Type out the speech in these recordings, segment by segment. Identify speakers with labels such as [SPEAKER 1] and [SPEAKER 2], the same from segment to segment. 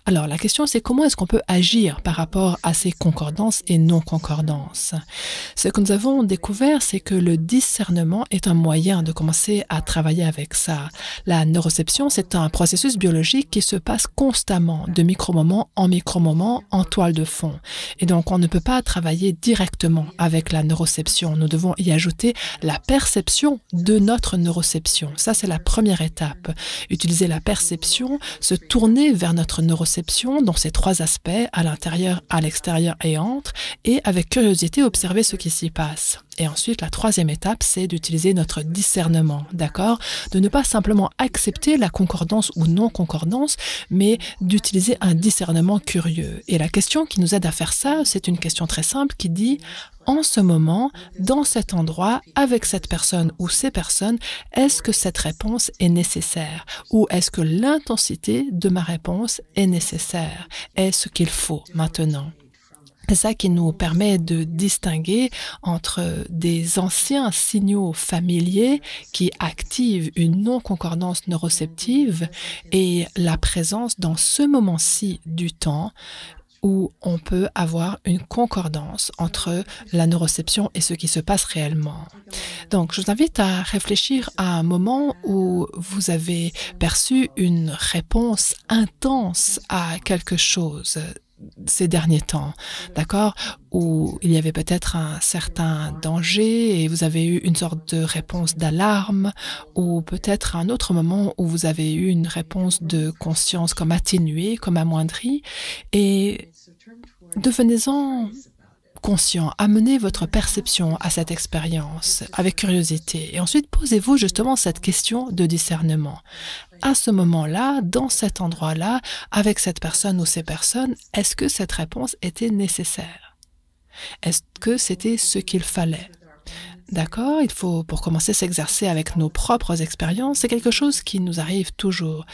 [SPEAKER 1] Alors, la question, c'est comment est-ce qu'on peut agir par rapport à ces concordances et non-concordances? Ce que nous avons découvert, c'est que le discernement est un moyen de commencer à travailler avec ça. La neuroception, c'est un processus biologique qui se passe constamment, de micro-moment en toile de fond. Et donc, on ne peut pas travailler directement avec la neuroception. Nous devons y ajouter la perception de notre neuroception. Ça, c'est la première étape. Utiliser la perception, se tourner vers notre neuroception dans ces trois aspects, à l'intérieur, à l'extérieur et entre, et avec curiosité observer ce qui s'y passe. Et ensuite, la troisième étape, c'est d'utiliser notre discernement, d'accord? De ne pas simplement accepter la concordance ou non-concordance, mais d'utiliser un discernement curieux. Et la question qui nous aide à faire ça, c'est une question très simple qui dit: en ce moment, dans cet endroit, avec cette personne ou ces personnes, est-ce que cette réponse est nécessaire? Ou est-ce que l'intensité de ma réponse est nécessaire? Est ce qu'il faut maintenant? C'est ça qui nous permet de distinguer entre des anciens signaux familiers qui activent une non-concordance neuroceptive et la présence dans ce moment-ci du temps où on peut avoir une concordance entre la neuroception et ce qui se passe réellement. Donc, je vous invite à réfléchir à un moment où vous avez perçu une réponse intense à quelque chose ces derniers temps, d'accord? Où il y avait peut-être un certain danger et vous avez eu une sorte de réponse d'alarme, ou peut-être un autre moment où vous avez eu une réponse de conscience comme atténuée, comme amoindrie, et devenez-en conscient, amenez votre perception à cette expérience avec curiosité et ensuite posez-vous justement cette question de discernement. À ce moment-là, dans cet endroit-là, avec cette personne ou ces personnes, est-ce que cette réponse était nécessaire? Est-ce que c'était ce qu'il fallait? D'accord, il faut pour commencer s'exercer avec nos propres expériences. C'est quelque chose qui nous arrive toujours.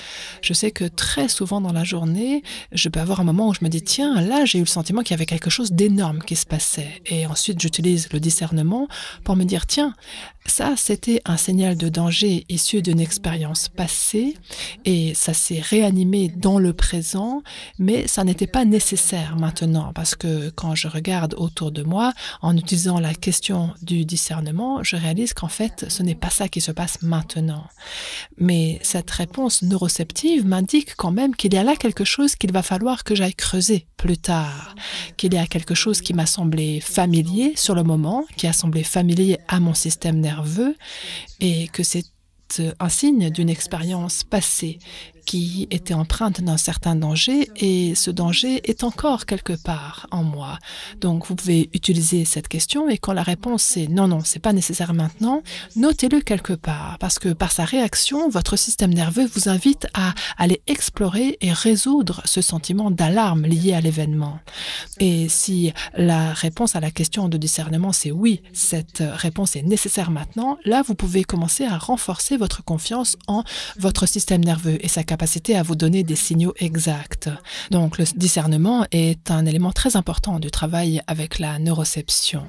[SPEAKER 1] Je sais que très souvent dans la journée, je peux avoir un moment où je me dis: tiens, là j'ai eu le sentiment qu'il y avait quelque chose d'énorme qui se passait. Et ensuite j'utilise le discernement pour me dire: tiens, ça c'était un signal de danger issu d'une expérience passée et ça s'est réanimé dans le présent, mais ça n'était pas nécessaire maintenant parce que quand je regarde autour de moi, en utilisant la question du discernement, je réalise qu'en fait, ce n'est pas ça qui se passe maintenant. Mais cette réponse neuroceptive m'indique quand même qu'il y a là quelque chose qu'il va falloir que j'aille creuser plus tard, qu'il y a quelque chose qui m'a semblé familier sur le moment, qui a semblé familier à mon système nerveux, et que c'est un signe d'une expérience passée qui était empreinte d'un certain danger et ce danger est encore quelque part en moi. Donc vous pouvez utiliser cette question et quand la réponse est non, non, c'est pas nécessaire maintenant, notez-le quelque part parce que par sa réaction, votre système nerveux vous invite à aller explorer et résoudre ce sentiment d'alarme lié à l'événement. Et si la réponse à la question de discernement c'est oui, cette réponse est nécessaire maintenant, là vous pouvez commencer à renforcer votre confiance en votre système nerveux et sa capacité à vous donner des signaux exacts. Donc le discernement est un élément très important du travail avec la neuroception.